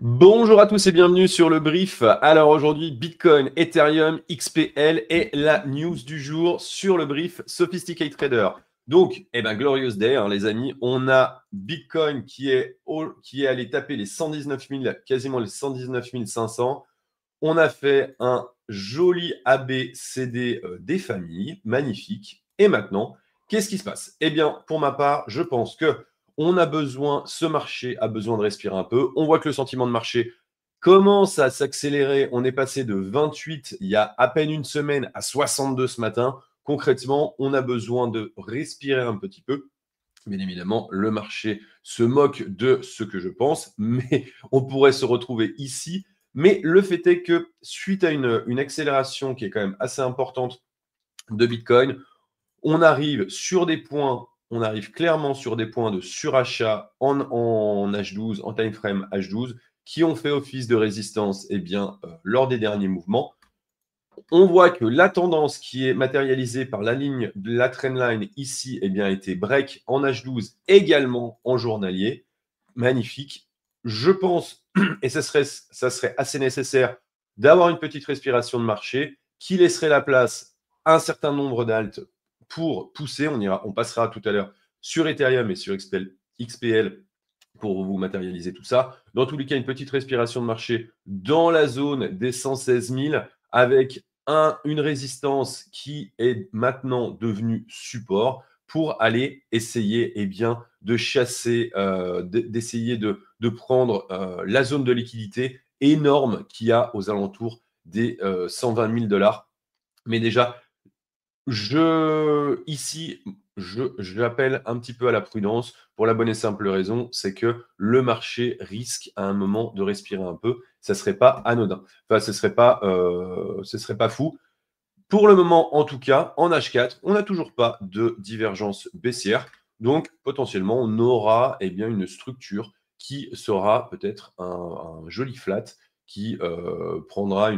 Bonjour à tous et bienvenue sur le brief. Alors aujourd'hui, Bitcoin, Ethereum, XPL et la news du jour sur le brief Sophisticate Trader. Donc, glorious day, hein, les amis. On a Bitcoin qui est allé taper les 119 000, quasiment les 119 500. On a fait un joli ABCD des familles, magnifique. Et maintenant, qu'est-ce qui se passe? Eh bien, pour ma part, je pense que ce marché a besoin de respirer un peu. On voit que le sentiment de marché commence à s'accélérer. On est passé de 28 il y a à peine une semaine à 62 ce matin. Concrètement, on a besoin de respirer un petit peu. Bien évidemment, le marché se moque de ce que je pense, mais on pourrait se retrouver ici. Mais le fait est que suite à une accélération qui est quand même assez importante de Bitcoin, on arrive clairement sur des points de surachat en H12, en time frame H12, qui ont fait office de résistance lors des derniers mouvements. On voit que la tendance qui est matérialisée par la ligne de la trendline ici a été break en H12, également en journalier. Magnifique. Je pense, et ça serait assez nécessaire, d'avoir une petite respiration de marché qui laisserait la place à un certain nombre d'alts pour pousser. On passera tout à l'heure sur Ethereum et sur XPL pour vous matérialiser tout ça. Dans tous les cas, une petite respiration de marché dans la zone des 116 000 avec une résistance qui est maintenant devenue support pour aller essayer de chasser, d'essayer de prendre la zone de liquidité énorme qu'il y a aux alentours des 120 000 $. Mais déjà, j'appelle un petit peu à la prudence pour la bonne et simple raison, c'est que le marché risque à un moment de respirer un peu. Ça serait pas anodin. Enfin, ce serait pas fou. Pour le moment, en tout cas, en H4, on n'a toujours pas de divergence baissière. Donc, potentiellement, on aura une structure qui sera peut-être un joli flat qui prendra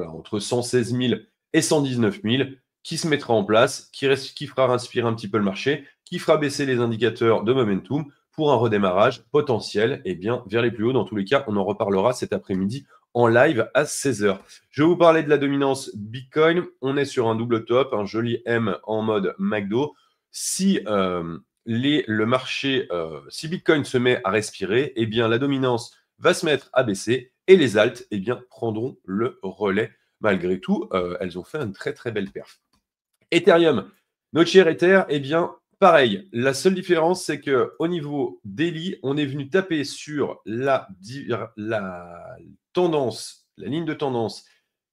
entre 116 000 et 119 000, qui se mettra en place, qui fera respirer un petit peu le marché, qui fera baisser les indicateurs de momentum pour un redémarrage potentiel vers les plus hauts. Dans tous les cas, on en reparlera cet après-midi en live à 16h. Je vais vous parler de la dominance Bitcoin. On est sur un double top, un joli M en mode McDo. Si si Bitcoin se met à respirer, la dominance va se mettre à baisser et les alts prendront le relais. Malgré tout, elles ont fait une très très belle perf. Ethereum, notre cher Ether, pareil. La seule différence, c'est qu'au niveau daily, on est venu taper sur la tendance, la ligne de tendance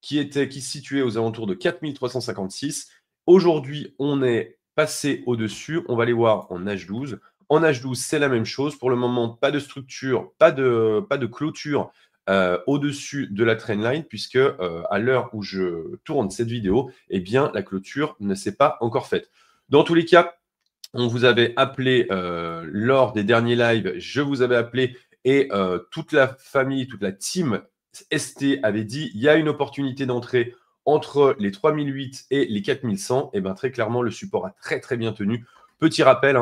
qui se situait aux alentours de 4356. Aujourd'hui, on est passé au-dessus. On va aller voir en H12. En H12, c'est la même chose. Pour le moment, pas de structure, pas de clôture au-dessus de la trendline, puisque à l'heure où je tourne cette vidéo, la clôture ne s'est pas encore faite. Dans tous les cas, on vous avait appelé lors des derniers lives, je vous avais appelé et toute la famille, toute la team ST avait dit il y a une opportunité d'entrée entre les 3008 et les 4100. Et très clairement, le support a très très bien tenu. Petit rappel,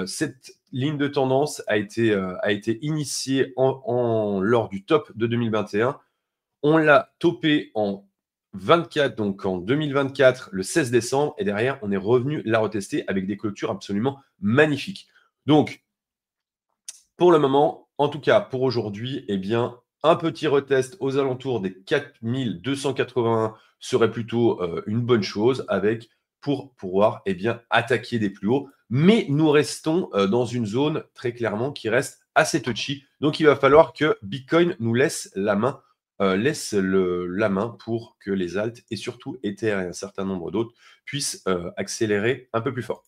cette ligne de tendance a été initiée lors du top de 2021. On l'a topé en 24, donc en 2024, le 16 décembre, et derrière, on est revenu la retester avec des clôtures absolument magnifiques. Donc, pour le moment, en tout cas pour aujourd'hui, un petit retest aux alentours des 4281 serait plutôt une bonne chose pour pouvoir attaquer des plus hauts. Mais nous restons dans une zone très clairement qui reste assez touchy. Donc, il va falloir que Bitcoin nous laisse la main la main pour que les alts et surtout Ether et un certain nombre d'autres puissent accélérer un peu plus fort.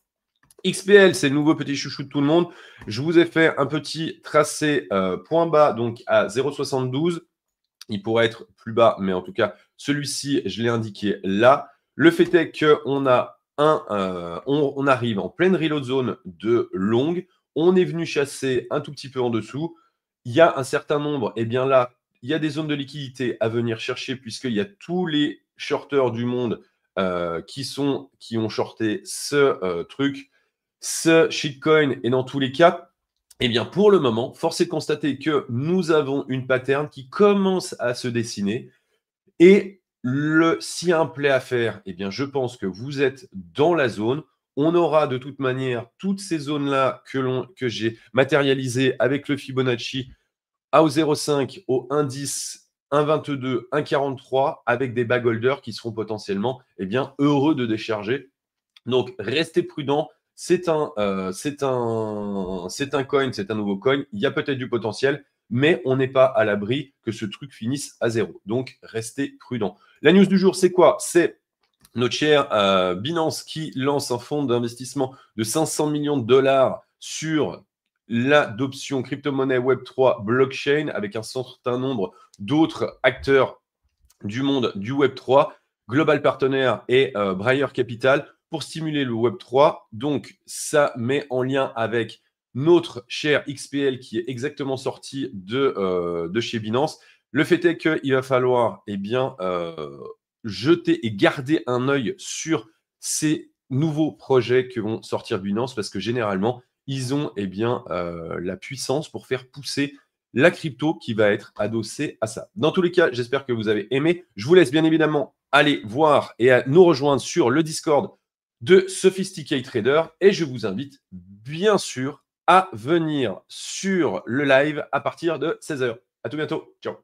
XPL, c'est le nouveau petit chouchou de tout le monde. Je vous ai fait un petit tracé point bas, donc à 0,72. Il pourrait être plus bas, mais en tout cas, celui-ci, je l'ai indiqué là. Le fait est qu'on on arrive en pleine reload zone de longue. On est venu chasser un tout petit peu en dessous. Il y a un certain nombre, là, il y a des zones de liquidité à venir chercher, puisqu'il y a tous les shorteurs du monde qui ont shorté ce truc, ce shitcoin, et dans tous les cas, Eh bien, pour le moment, force est de constater que nous avons une pattern qui commence à se dessiner. Et s'il y a un play à faire, eh bien, je pense que vous êtes dans la zone. On aura de toute manière toutes ces zones-là que j'ai matérialisées avec le Fibonacci au 0,5, au 1,10, 1,22, 1,43 avec des bag holders qui seront potentiellement heureux de décharger. Donc, restez prudent. C'est un coin, c'est un nouveau coin. Il y a peut-être du potentiel, mais on n'est pas à l'abri que ce truc finisse à zéro. Donc, restez prudent. La news du jour, c'est quoi? C'est notre cher Binance qui lance un fonds d'investissement de 500 millions de dollars sur l'adoption crypto-monnaie Web3 blockchain avec un certain nombre d'autres acteurs du monde du Web3, Global Partner et Briar Capital pour stimuler le Web3. Donc, ça met en lien avec notre cher XPL qui est exactement sorti de chez Binance. Le fait est qu'il va falloir jeter et garder un œil sur ces nouveaux projets que vont sortir Binance parce que généralement, ils ont la puissance pour faire pousser la crypto qui va être adossée à ça. Dans tous les cas, j'espère que vous avez aimé. Je vous laisse bien évidemment aller voir et à nous rejoindre sur le Discord de Sophisticate Trader et je vous invite bien sûr à venir sur le live à partir de 16h. À tout bientôt. Ciao.